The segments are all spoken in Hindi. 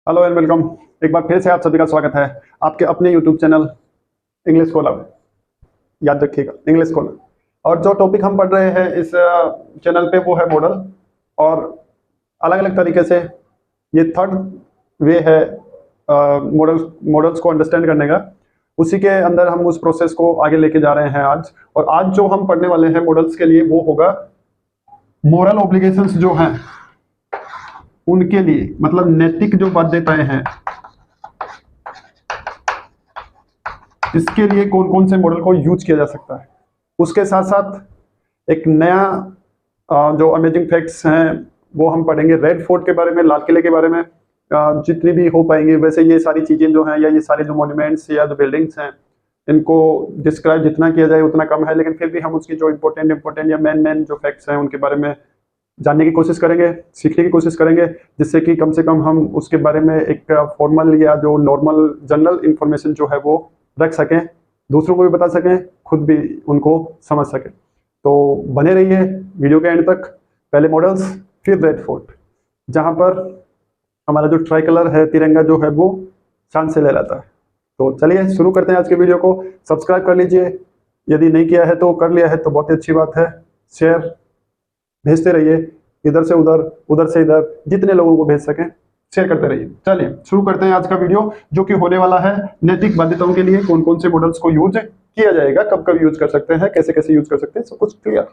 Hello and welcome. एक बार फिर से आप सभी का स्वागत है आपके अपने यूट्यूब चैनल इंग्लिश स्कॉलर में। याद रखिएगा, इंग्लिश स्कॉलर। और जो टॉपिक हम पढ़ रहे हैं इस चैनल पे वो है मॉडल। और अलग अलग तरीके से ये थर्ड वे है मॉडल्स को अंडरस्टैंड करने का। उसी के अंदर हम उस प्रोसेस को आगे लेके जा रहे हैं आज। और आज जो हम पढ़ने वाले हैं मॉडल्स के लिए वो होगा मोरल ऑब्लिगेशंस जो हैं उनके लिए, मतलब नैतिक जो बाध्यताएं हैं, इसके लिए कौन कौन से मॉडल को यूज किया जा सकता है। उसके साथ साथ एक नया जो अमेजिंग फैक्ट्स हैं वो हम पढ़ेंगे रेड फोर्ट के बारे में, लाल किले के बारे में। जितनी भी हो पाएंगे, वैसे ये सारी चीजें जो हैं या ये सारे जो मॉन्यूमेंट्स या जो बिल्डिंग्स हैं इनको डिस्क्राइब जितना किया जाए उतना कम है, लेकिन फिर भी हम उसकी जो इंपॉर्टेंट या मेन जो फैक्ट्स हैं उनके बारे में जानने की कोशिश करेंगे, सीखने की कोशिश करेंगे, जिससे कि कम से कम हम उसके बारे में एक फॉर्मल या जो नॉर्मल जनरल इंफॉर्मेशन जो है वो रख सकें, दूसरों को भी बता सकें, खुद भी उनको समझ सकें। तो बने रहिए वीडियो के एंड तक। पहले मॉडल्स फिर रेड फोर्ट, जहाँ पर हमारा जो ट्राई कलर है, तिरंगा जो है वो शान से ले लेता है। तो चलिए शुरू करते हैं आज के वीडियो को। सब्सक्राइब कर लीजिए, यदि नहीं किया है तो कर लिया है तो बहुत ही अच्छी बात है। शेयर भेजते रहिए, इधर से उधर, उधर से इधर, जितने लोगों को भेज सकें शेयर करते रहिए। चलिए शुरू करते हैं आज का वीडियो, जो कि होने वाला है नैतिक बाध्यताओं के लिए कौन कौन से मॉडल्स को यूज किया जाएगा, कब कब यूज कर सकते हैं, कैसे कैसे यूज कर सकते हैं, सब कुछ क्लियर।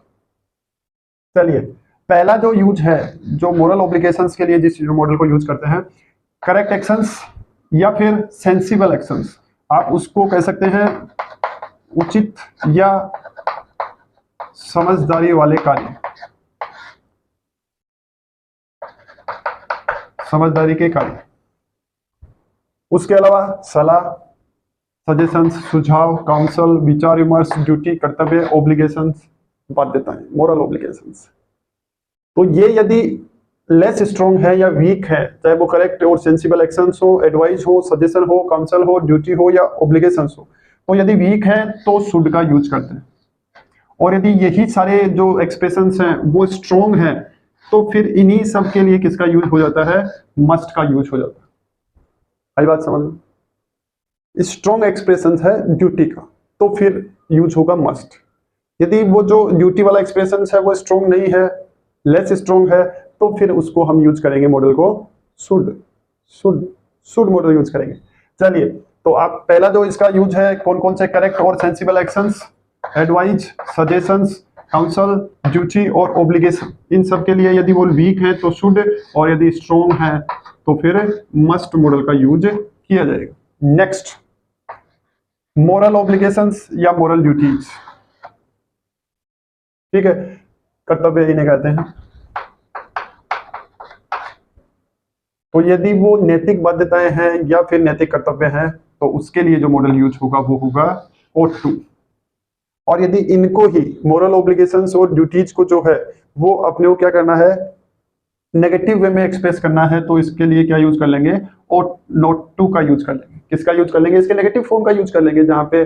चलिए, पहला जो यूज है जो मोरल ऑब्लिगेशंस के लिए जिस मॉडल को यूज करते हैं, करेक्ट एक्शंस या फिर सेंसिबल एक्शंस। आप उसको कह सकते हैं उचित या समझदारी वाले कार्य, समझदारी के कार्य। उसके अलावा सलाह, सजेशंस, सुझाव, काउंसल, विचार विमर्श, ड्यूटी, कर्तव्य, ऑब्लिगेशंस, बाध्यताएं, मोरल ऑब्लिगेशंस। तो ये यदि लेस स्ट्रॉन्ग है या वीक है, चाहे वो करेक्ट और सेंसिबल एक्शंस हो, एडवाइस हो, सजेशन हो, काउंसल हो, ड्यूटी हो या ऑब्लिगेशंस हो, तो यदि वीक है तो शुड का यूज करते हैं। और यदि यही सारे जो एक्सप्रेशंस हैं वो स्ट्रॉन्ग हैं तो फिर इन्हीं सब के लिए किसका यूज हो जाता है, मस्ट का यूज हो जाता है। आई बात समझ में? स्ट्रॉन्ग एक्सप्रेशन है ड्यूटी का तो फिर यूज होगा मस्ट। यदि वो जो ड्यूटी वाला एक्सप्रेशन है वो स्ट्रॉन्ग नहीं है, लेस स्ट्रॉन्ग है, तो फिर उसको हम यूज करेंगे मॉडल को शुड। शुड मॉडल यूज करेंगे। चलिए, तो आप पहला जो इसका यूज है कौन कौन से करेक्ट और sensible actions, advice, suggestions, counsel, duty और ऑब्लिगेशन, इन सब के लिए यदि वो वीक है तो शुड, और यदि स्ट्रॉन्ग है तो फिर मस्ट मॉडल का यूज किया जाएगा। नेक्स्ट, मोरल ऑब्लिगेशंस या मोरल ड्यूटीज। ठीक है, कर्तव्य इन्हें कहते हैं। तो यदि वो नैतिक बाध्यताएं हैं या फिर नैतिक कर्तव्य हैं तो उसके लिए जो मॉडल यूज होगा वो होगा ought to। और यदि इनको ही मोरल ऑब्लिगेशंस और ड्यूटीज को जो है वो अपने को क्या करना है, नेगेटिव वे में एक्सप्रेस करना है, तो इसके लिए क्या यूज कर लेंगे, ought not to का यूज कर लेंगे। किसका यूज कर लेंगे, इसके नेगेटिव फॉर्म का यूज कर लेंगे, जहां पे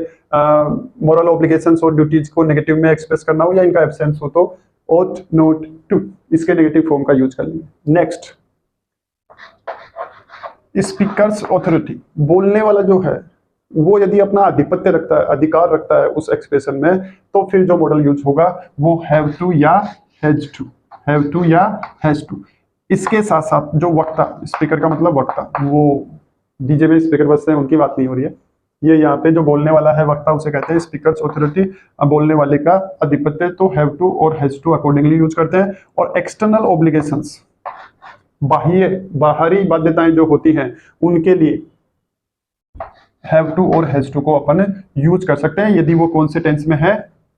मोरल ऑब्लिगेशंस और ड्यूटीज को नेगेटिव में एक्सप्रेस करना हो या इनका एब्सेंस हो तो ought not to, इसके नेगेटिव फॉर्म का यूज कर लेंगे। नेक्स्ट, स्पीकर्स ऑथोरिटी, बोलने वाला जो है वो यदि अपना आधिपत्य रखता है, अधिकार रखता है उस एक्सप्रेशन में, तो फिर जो मॉडल यूज होगा वो हैव टू या हैज टू, हैव टू या हैज टू। इसके साथ साथ जो वक्ता, स्पीकर का मतलब वक्ता, वो डीजे में स्पीकर बजते हैं उनकी बात नहीं हो रही है, ये यहाँ पे जो बोलने वाला है वक्ता उसे कहते हैं स्पीकर्स ऑथोरिटी। बोलने वाले का आधिपत्य तो हैव टू और हैज टू अकॉर्डिंगली यूज करते हैं। और एक्सटर्नल ऑब्लिगेशंस, बाहरी बाध्यताएं जो होती हैं उनके लिए हैव टू और हैज टू को अपन यूज कर सकते हैं, यदि वो कौन से टेंस में है,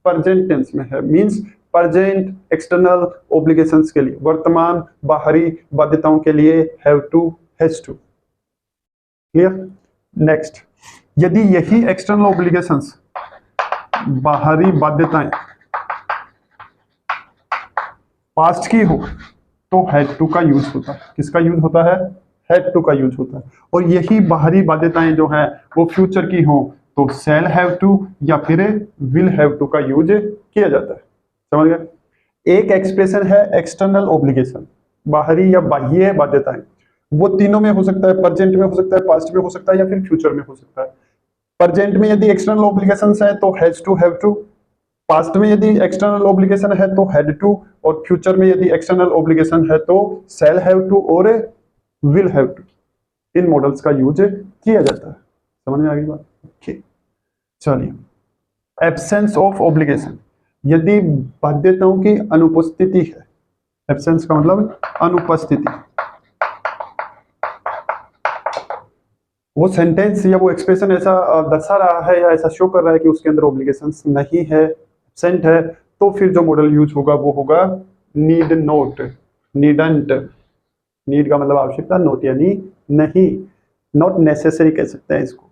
प्रेजेंट टेंस में है। मींस प्रेजेंट एक्सटर्नल ऑब्लिगेशंस के लिए, वर्तमान बाहरी बाध्यताओं के लिए have to, has to. Clear? Next, यदि यही एक्सटर्नल ऑब्लिगेशंस, बाहरी बाध्यताएं पास्ट की हो तो हैड टू का यूज होता है। किसका यूज होता है, हैड टू का यूज होता है। और यही बाहरी बाध्यताएं जो हैं वो फ्यूचर की हो तो शैल हैव टू या फिर विल हैव टू का यूज किया जाता है। समझ गए? एक एक्सप्रेशन है एक्सटर्नल ऑब्लिगेशन, बाहरी या बाह्य बाध्यताएं, वो तीनों में हो सकता है, प्रेजेंट में हो सकता है, पास्ट में हो सकता है, या फिर फ्यूचर में हो सकता है। प्रेजेंट में यदि एक्सटर्नल ऑब्लिगेशंस है तो has to, have to. Past में यदि एक्सटर्नल ऑब्लिगेशन है तो हैड टू, और फ्यूचर में यदि एक्सटर्नल ऑब्लिगेशन है तो शैल हैव टू और विल हैव टू। इन मॉडल्स का यूज किया जाता है। समझ में आ गई बात? ठीक, चलिए। एब्सेंस ऑफ ऑब्लिगेशन, यदि बाध्यताओं की अनुपस्थिति है। एब्सेंस का मतलब अनुपस्थिति। वो सेंटेंस या वो एक्सप्रेशन ऐसा दर्शा रहा है या ऐसा शो कर रहा है कि उसके अंदर ऑब्लिगेशंस नहीं है, एब्सेंट है, तो फिर जो मॉडल यूज होगा वो होगा नीड नोट, नीडंट। नीड का मतलब आवश्यकता, नोट यानी नहीं, नॉट नेसेसरी कह सकते हैं इसको।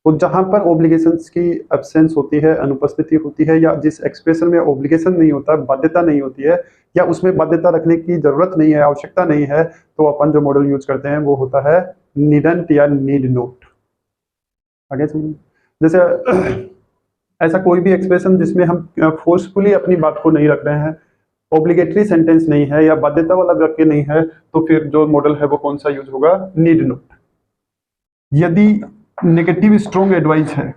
तो जहां पर ऑब्लिगेशंस की एब्सेंस होती है, अनुपस्थिति होती है, या जिस एक्सप्रेशन में ऑब्लिगेशन नहीं होता, बाध्यता नहीं होती है, या उसमें बाध्यता रखने की जरूरत नहीं है, आवश्यकता नहीं है, तो अपन जो मॉडल यूज करते हैं वो होता है नीडंट या नीड नोट। आगे समझ, जैसे ऐसा कोई भी एक्सप्रेशन जिसमें हम फोर्सफुली अपनी बात को नहीं रख रहे हैं, ऑब्लिगेटरी सेंटेंस नहीं है या बाध्यता वाला वाक्य नहीं है, तो फिर जो मॉडल है वो कौन सा यूज होगा? Need note. यदि नेगेटिव स्ट्रॉन्ग एडवाइस है,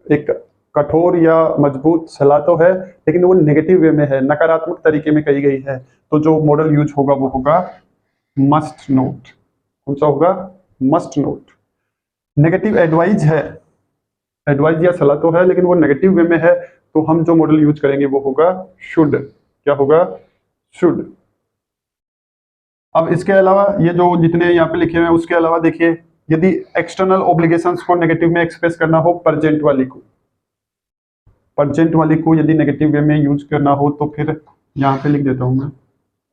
एक कठोर या मजबूत सलाह तो है लेकिन वो नेगेटिव वे में है, नकारात्मक तरीके में कही गई है, तो जो मॉडल यूज होगा वो होगा मस्ट नोट। कौन सा होगा? Must note. नेगेटिव एडवाइस है, एडवाइस या सलाह तो है लेकिन वो नेगेटिव वे में है, तो हम जो मॉडल यूज करेंगे वो होगा शुड। क्या होगा? शुड। अब इसके अलावा ये जो जितने यहाँ पे लिखे हुए हैं उसके अलावा देखिए, यदि एक्सटर्नल ऑब्लिगेशंस को नेगेटिव में एक्सप्रेस करना हो, प्रेजेंट वाली को, प्रेजेंट वाली को यदि नेगेटिव वे में यूज करना हो तो फिर यहाँ पे लिख देता हूं मैं,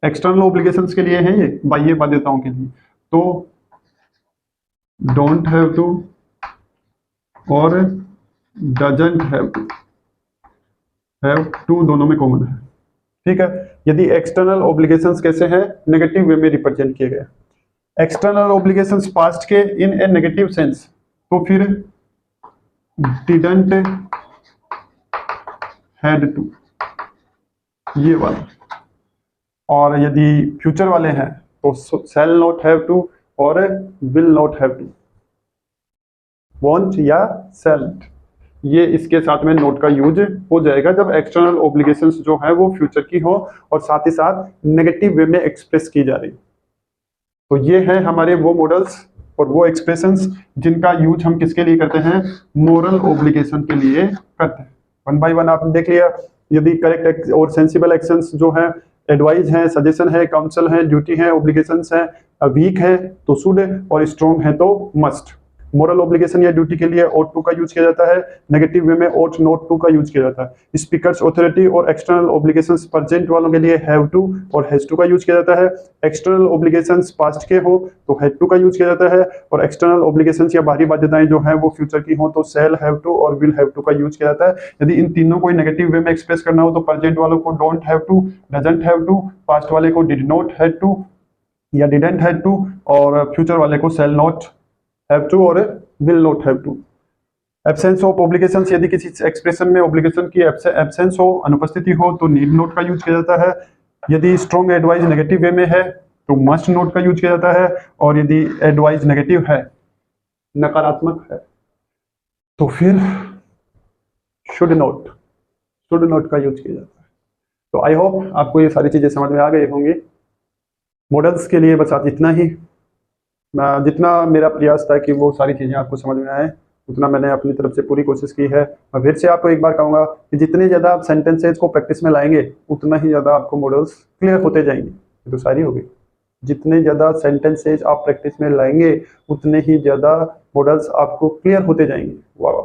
एक्सटर्नल ऑब्लिगेशंस के लिए है ये, बाह्य बाध्यताओं के लिए, तो डोंट हैव टू और doesn't have to, have to दोनों में कॉमन है। ठीक है, यदि एक्सटर्नल ऑब्लिगेशंस कैसे हैं? नेगेटिव वे में रिप्रेजेंट किए गए। एक्सटर्नल ऑब्लिगेशंस पास्ट के इन ए नेगेटिव सेंस, तो फिर डिडंट हैड टू, ये वाला। और यदि फ्यूचर वाले हैं तो शैल नॉट हैव टू और will not have to, won't या शैल, ये इसके साथ में नोट का यूज हो जाएगा जब एक्सटर्नल ऑब्लिगेशंस जो है वो फ्यूचर की हो और साथ ही साथ नेगेटिव वे में एक्सप्रेस की जा रही। तो ये है हमारे वो मॉडल्स और वो एक्सप्रेशंस जिनका यूज हम किसके लिए करते हैं? मोरल ऑब्लिगेशन के लिए करते हैं। वन बाय वन आपने देख लिया। यदि करेक्ट और सेंसिबल एक्शंस जो है, एडवाइस है, सजेशन है, काउंसिल है, ड्यूटी है, ऑब्लिगेशंस है, वीक है तो शुड, और स्ट्रॉन्ग है तो मस्ट। मोरल ऑब्लिगेशन या ड्यूटी के लिए ought to का यूज किया जाता है, नेगेटिव वे में ought not to का यूज किया जाता है। स्पीकर्स ऑथोरिटी और एक्सटर्नल ऑब्लिगेशंस प्रेजेंट वालों के लिए have to और has to का यूज किया जाता है। एक्सटर्नल ऑब्लिगेशंस पास्ट के हो तो had to का यूज किया जाता है, और एक्सटर्नल ऑब्लिगेशंस या बाहरी बाध्यताएं जो है वो फ्यूचर की हो तो shall have to और will have to का यूज किया जाता है। यदि इन तीनों को नेगेटिव वे में एक्सप्रेस करना हो तो प्रेजेंट वालों को don't have to, doesn't have to, past वाले को did not have to या didn't have to, और फ्यूचर वाले को shall not have to और will not have to। Absence of obligations, यदि किसी एक्सप्रेशन में ऑब्लिगेशन की एब्सेंस हो, अनुपस्थिति हो तो नीड नोट का यूज किया जाता है। यदि स्ट्रॉन्ग एडवाइस नेगेटिव वे में है तो मस्ट नोट का यूज किया जाता है, और यदि एडवाइस नेगेटिव है, नकारात्मक है, तो फिर शुड नोट का यूज किया जाता है। तो आई होप आपको ये सारी चीजें समझ में आ गई होंगी। मॉडल्स के लिए बस आज इतना ही। जितना मेरा प्रयास था कि वो सारी चीजें आपको समझ में आए, उतना मैंने अपनी तरफ से पूरी कोशिश की है। मैं फिर से आपको एक बार कहूंगा कि जितने ज़्यादा आप सेंटेंसेज को प्रैक्टिस में लाएंगे उतना ही ज़्यादा आपको मॉडल्स क्लियर होते जाएंगे। ये तो सारी होगी। जितने ज़्यादा सेंटेंसेज आप प्रैक्टिस में लाएंगे उतने ही ज़्यादा मॉडल्स आपको क्लियर होते जाएंगे। वाह,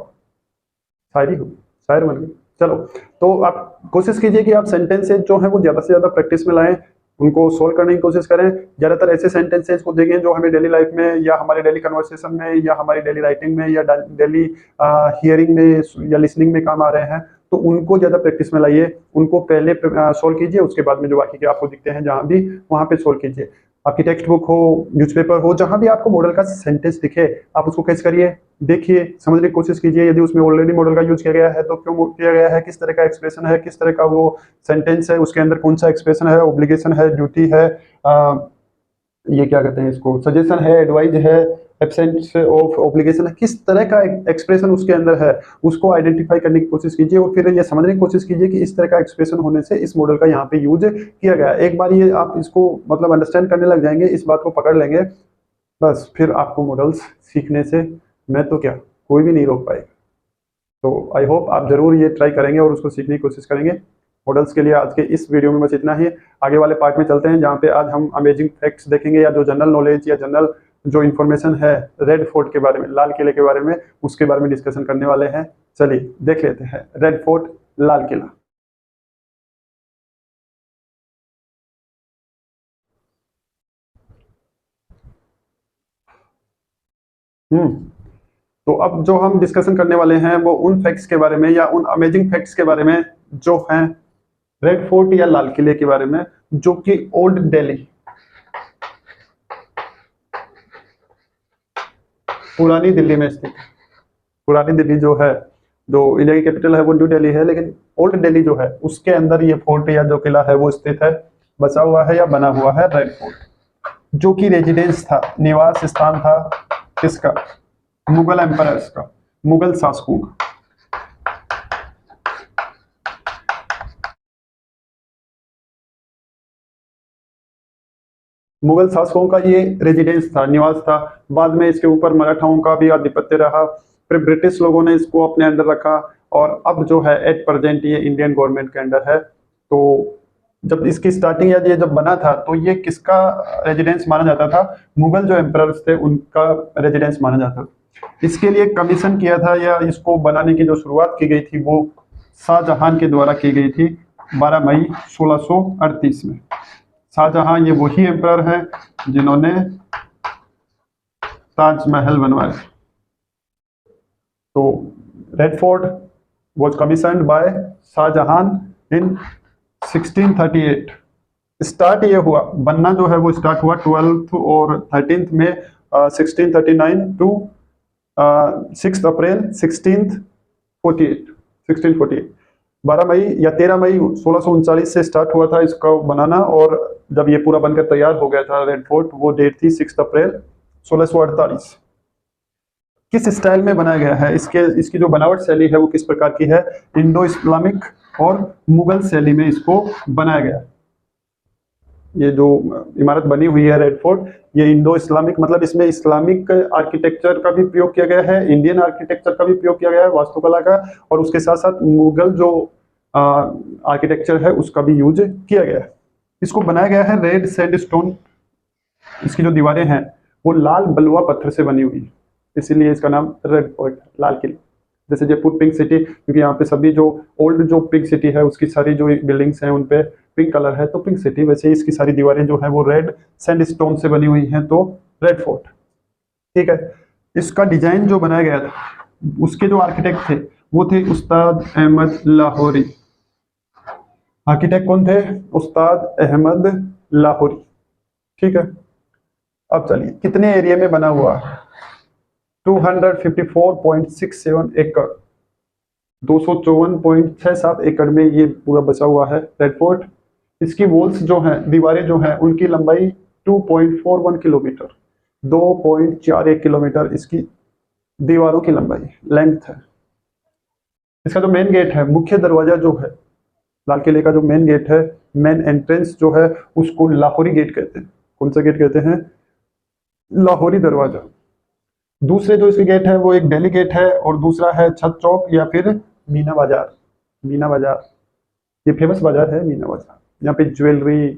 शायरी होगी, शायर बन गई। चलो, तो आप कोशिश कीजिए कि आप सेंटेंसेज जो है वो ज़्यादा से ज़्यादा प्रैक्टिस में लाएं, उनको सोल्व करने की कोशिश करें। ज़्यादातर ऐसे सेंटेंसेज को देखें जो हमें डेली लाइफ में या हमारे डेली कन्वर्सेशन में या हमारी डेली राइटिंग में या डेली हियरिंग में या लिसनिंग में काम आ रहे हैं, तो उनको ज़्यादा प्रैक्टिस में लाइए। उनको पहले सोल्व कीजिए, उसके बाद में जो बाकी के आपको दिखते हैं जहाँ भी, वहाँ पे सोल्व कीजिए। आपकी टेक्स्ट बुक हो, न्यूज़पेपर हो, जहाँ भी आपको मॉडल का सेंटेंस दिखे आप उसको कैच करिए, देखिए, समझने की कोशिश कीजिए। यदि उसमें ऑलरेडी मॉडल का यूज किया गया है तो क्यों किया गया है, किस तरह का एक्सप्रेशन है, किस तरह का वो सेंटेंस है, उसके अंदर कौन सा एक्सप्रेशन है, ऑब्लिगेशन है, ड्यूटी है, ये क्या कहते हैं इसको, सजेशन है, एडवाइज है, एब्सेंस ऑफ ऑब्लिगेशन है, किस तरह का एक्सप्रेशन उसके अंदर है उसको आइडेंटिफाई करने की कोशिश कीजिए और फिर ये समझने की कोशिश कीजिए कि इस तरह का एक्सप्रेशन होने से इस मॉडल का यहाँ पे यूज किया गया है। एक बार ये आप इसको मतलब अंडरस्टैंड करने लग जाएंगे, इस बात को पकड़ लेंगे, बस फिर आपको मॉडल्स सीखने से मैं तो क्या कोई भी नहीं रोक पाएगा। तो आई होप आप जरूर ये ट्राई करेंगे और उसको सीखने की कोशिश करेंगे। मॉडल्स के लिए आज के इस वीडियो में बस इतना ही। आगे वाले पार्ट में चलते हैं जहाँ पे आज हम अमेजिंग फैक्ट्स देखेंगे या जो जनरल नॉलेज या जनरल जो इन्फॉर्मेशन है रेड फोर्ट के बारे में, लाल किले के बारे में, उसके बारे में डिस्कशन करने वाले हैं। चलिए देख लेते हैं रेड फोर्ट, लाल किला। तो अब जो हम डिस्कशन करने वाले हैं वो उन फैक्ट्स के बारे में या उन अमेजिंग फैक्ट्स के बारे में जो हैं रेड फोर्ट या लाल किले के बारे में, जो कि ओल्ड दिल्ली, पुरानी दिल्ली में स्थित। पुरानी दिल्ली जो है, जो इंडिया की कैपिटल है वो न्यू दिल्ली है, लेकिन ओल्ड दिल्ली जो है उसके अंदर ये फोर्ट या जो किला है वो स्थित है, बसा हुआ है या बना हुआ है रेड फोर्ट, जो कि रेजिडेंस था, निवास स्थान था किसका, मुगल एम्परर्स का, मुगल शासकों का। मुगल शासकों का ये रेजिडेंस था, निवास था। बाद में इसके ऊपर मराठाओं का भी आधिपत्य रहा, फिर ब्रिटिश लोगों ने इसको अपने अंडर रखा और अब जो है एट प्रेजेंट ये इंडियन गवर्नमेंट के अंडर है। तो जब इसकी स्टार्टिंग या ये जब बना था तो ये किसका रेजिडेंस माना जाता था, मुगल जो एम्परर्स थे उनका रेजिडेंस माना जाता था। इसके लिए कमीशन किया था या इसको बनाने की जो शुरुआत की गई थी वो शाहजहां के द्वारा की गई थी 12 मई 1638 में। शाहजहां ये वही एम्परर हैं जिन्होंने ताजमहल बनवाया। तो red fort was commissioned by Shah Jahan in 1638। Start ये हुआ, बनना जो है वो स्टार्ट हुआ 12th और 13th में 1639 टू 6 अप्रैल 1648। 12 मई या 13 मई 1639 से स्टार्ट हुआ था इसका बनाना, और जब ये पूरा बनकर तैयार हो गया था रेड फोर्ट, वो डेट थी 6 अप्रैल 1648। किस स्टाइल में बनाया गया है, इसकी जो बनावट शैली है वो किस प्रकार की है, इंडो इस्लामिक और मुगल शैली में इसको बनाया गया। ये जो इमारत बनी हुई है रेड फोर्ट, ये इंडो इस्लामिक मतलब इसमें इस्लामिक आर्किटेक्चर का भी प्रयोग किया गया है, इंडियन आर्किटेक्चर का भी प्रयोग किया गया है, वास्तुकला का, और उसके साथ साथ मुगल जो आर्किटेक्चर है उसका भी यूज किया गया है। इसको बनाया गया है रेड सैंडस्टोन। इसकी जो दीवारें हैं वो लाल बलुआ पत्थर से बनी हुई है, इसीलिए इसका नाम रेड फोर्ट, लाल किला। जैसे जयपुर पिंक सिटी, क्योंकि यहाँ पे सभी जो ओल्ड जो पिंक सिटी है उसकी सारी जो बिल्डिंग्स हैं उन पे पिंक कलर है, तो पिंक सिटी, वैसे ही इसकी सारी दीवारें जो है वो रेड सैंडस्टोन से बनी हुई हैं, तो रेड फोर्ट। ठीक है, इसका डिजाइन जो बनाया गया था उसके जो आर्किटेक्ट थे वो थे उस्ताद अहमद लाहौरी। आर्किटेक्ट कौन थे, उस्ताद अहमद लाहौरी। ठीक है, अब चलिए कितने एरिया में बना हुआ है, 254.67 एकड़, 254.67 एकड़ में ये पूरा बचा हुआ है रेड फोर्ट। इसकी वॉल्स जो हैं, दीवारें जो हैं, उनकी लंबाई 2.41 किलोमीटर, 2.41 किलोमीटर इसकी दीवारों की लंबाई, लेंथ है। इसका जो मेन गेट है, मुख्य दरवाजा जो है लाल किले का, जो मेन गेट है, मेन एंट्रेंस जो है उसको लाहौरी गेट कहते हैं। कौन सा गेट कहते हैं, लाहौरी दरवाजा। दूसरे जो इसके गेट है वो एक दिल्ली गेट है और दूसरा है छत चौक या फिर मीना बाजार। मीना बाजार ये फेमस बाजार है, मीना बाजार। यहाँ पे ज्वेलरी,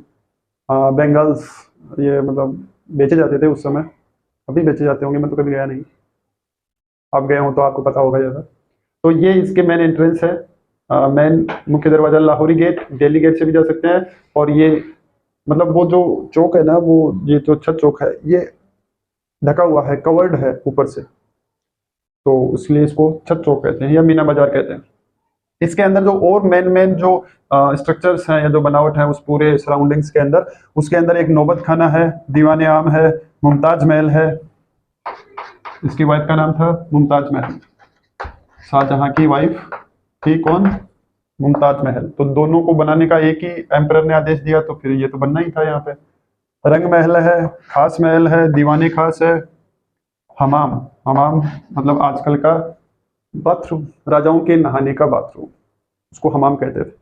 बेंगल्स, ये मतलब बेचे जाते थे उस समय, अभी बेचे जाते होंगे, मैं तो कभी गया नहीं, आप गए हो तो आपको पता होगा ज़्यादा। तो ये इसके मेन एंट्रेंस है, मेन मुख्य दरवाजा लाहौरी गेट, दिल्ली गेट से भी जा सकते हैं। और ये मतलब वो जो चौक है ना, वो ये जो छत चौक है ये ढका हुआ है, कवर्ड है ऊपर से, तो इसलिए इसको छत चौक कहते हैं या मीना बाजार कहते हैं। इसके अंदर जो और मेन जो स्ट्रक्चर्स हैं या जो बनावट है उस पूरे सराउंडिंग्स के अंदर, उसके अंदर एक नौबत खाना है, दीवाने आम है, मुमताज महल है। इसकी वाइफ का नाम था मुमताज महल, शाहजहां की वाइफ थी कौन, मुमताज महल। तो दोनों को बनाने का एक ही एम्परर ने आदेश दिया, तो फिर ये तो बनना ही था यहाँ पे। रंग महल है, खास महल है, दीवाने खास है, हमाम, हमाम मतलब आजकल का बाथरूम, राजाओं के नहाने का बाथरूम, उसको हमाम कहते थे।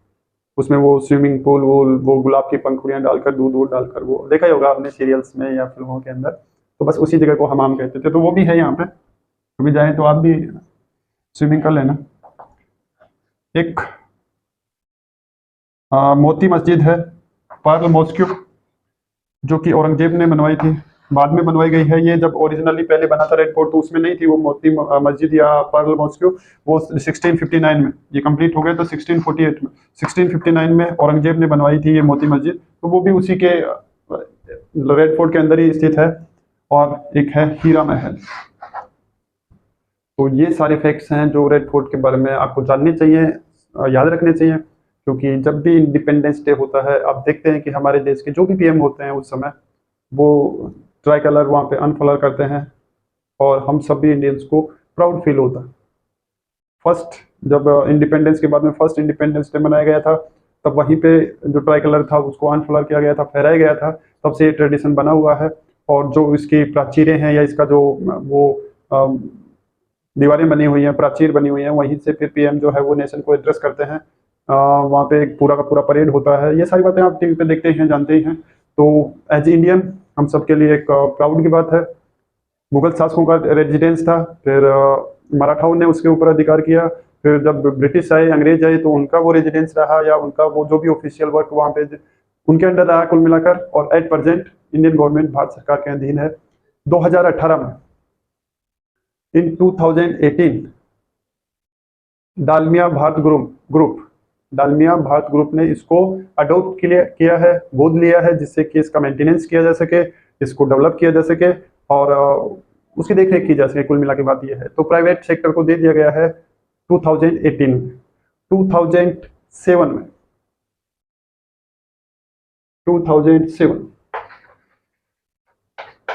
उसमें वो स्विमिंग पूल वो गुलाब की पंखुड़ियां डालकर दूध वूध डालकर, वो देखा ही होगा आपने सीरियल्स में या फिल्मों के अंदर। तो बस उसी जगह को हमाम कहते थे, तो वो भी है यहाँ पे। कभी जाए तो आप भी स्विमिंग कर लेना। एक मोती मस्जिद है, पर्ल मॉस्क्यू, जो कि औरंगजेब ने बनवाई थी, बाद में बनवाई गई है। ये जब ओरिजिनली पहले बना था रेड फोर्ट तो उसमें नहीं थी वो मोती मस्जिद या पर्ल मॉस्क्यू। वो 1659 में ये कंप्लीट हो गया, तो 1648 में 1659 में औरंगजेब ने बनवाई थी ये मोती मस्जिद। तो वो भी उसी के रेड फोर्ट के अंदर ही स्थित है। और एक है हीरा महल। तो ये सारे फैक्ट्स हैं जो रेड फोर्ट के बारे में आपको जानने चाहिए, याद रखने चाहिए। क्योंकि जब भी इंडिपेंडेंस डे होता है, आप देखते हैं कि हमारे देश के जो भी पीएम होते हैं उस समय वो ट्राई कलर वहाँ पे अनफलर करते हैं, और हम सभी इंडियंस को प्राउड फील होता है। फर्स्ट जब इंडिपेंडेंस के बाद में फर्स्ट इंडिपेंडेंस डे मनाया गया था, तब वहीं पे जो ट्राई कलर था उसको अनफलर किया गया था, फहराया गया था। तब से ये ट्रेडिशन बना हुआ है। और जो इसकी प्राचीरें हैं या इसका जो वो दीवारें बनी हुई हैं, प्राचीर बनी हुई हैं, वहीं से फिर पीएम जो है वो नेशन को एड्रेस करते हैं। वहाँ पे एक पूरा का पूरा परेड होता है। ये सारी बातें आप टीवी पे देखते हैं, जानते ही हैं। तो एज इंडियन हम सबके लिए एक प्राउड की बात है। मुगल शासकों का रेजिडेंस था, फिर मराठाओं ने उसके ऊपर अधिकार किया। फिर जब ब्रिटिश आए, अंग्रेज आए, तो उनका वो रेजिडेंस रहा, या उनका वो जो भी ऑफिशियल वर्क वहाँ पे उनके अंडर रहा कुल मिलाकर। और at present Indian government Bharat सरकार के अधीन है। 2018 में, इन 2018, डालमिया भारत ग्रुप डालमिया भारत ग्रुप ने इसको अडोप्ट किया है, गोद लिया है, जिससे कि इसका मेंटेनेंस किया जा सके, इसको डेवलप किया जा सके, और उसकी देखरेख की जा सके। कुल मिला के बात यह है। तो प्राइवेट सेक्टर को दे दिया गया है 2018 में। 2007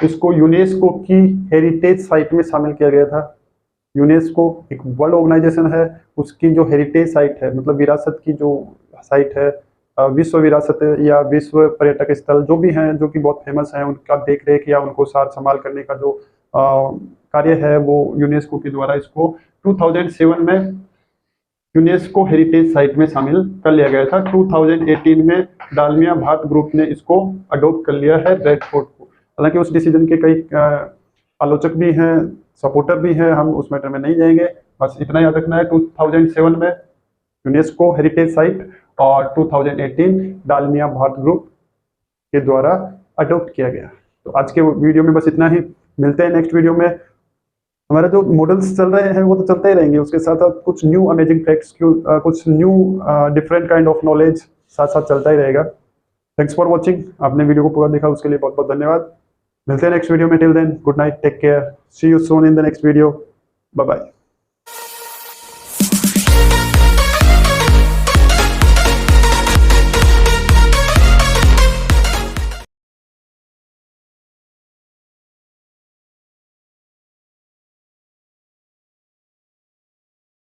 इसको यूनेस्को की हेरिटेज साइट में शामिल किया गया था। यूनेस्को एक वर्ल्ड ऑर्गेनाइजेशन है, उसकी जो हेरिटेज साइट है, मतलब विरासत की जो साइट है, विश्व विरासत या विश्व पर्यटक स्थल जो भी हैं, जो कि बहुत फेमस हैं, उनका देख रेख या उनको सार संभाल करने का जो कार्य है, वो यूनेस्को के द्वारा इसको 2007 में यूनेस्को हेरिटेज साइट में शामिल कर लिया गया था। 2018 में डालमिया भारत ग्रुप ने इसको अडोप्ट कर लिया है, रेड फोर्ट को। हालांकि उस डिसीजन के कई आलोचक भी हैं, सपोर्टर भी हैं, हम उस मैटर में नहीं जाएंगे। बस इतना याद रखना है, 2007 में यूनेस्को हेरिटेज साइट और 2018 डालमिया भारत ग्रुप के द्वारा अडोप्ट किया गया। तो आज के वीडियो में बस इतना ही। मिलते हैं नेक्स्ट वीडियो में। हमारे जो मॉडल्स चल रहे हैं वो तो चलते ही रहेंगे, उसके साथ साथ कुछ न्यू अमेजिंग फैक्ट्स, कुछ new different kind of knowledge साथ साथ चलता ही रहेगा। Thanks for watching. आपने वीडियो को पूरा देखा उसके लिए बहुत बहुत धन्यवाद। मिलते हैं नेक्स्ट वीडियो में। Till then, good night, take care, see you soon in the next video. Bye bye.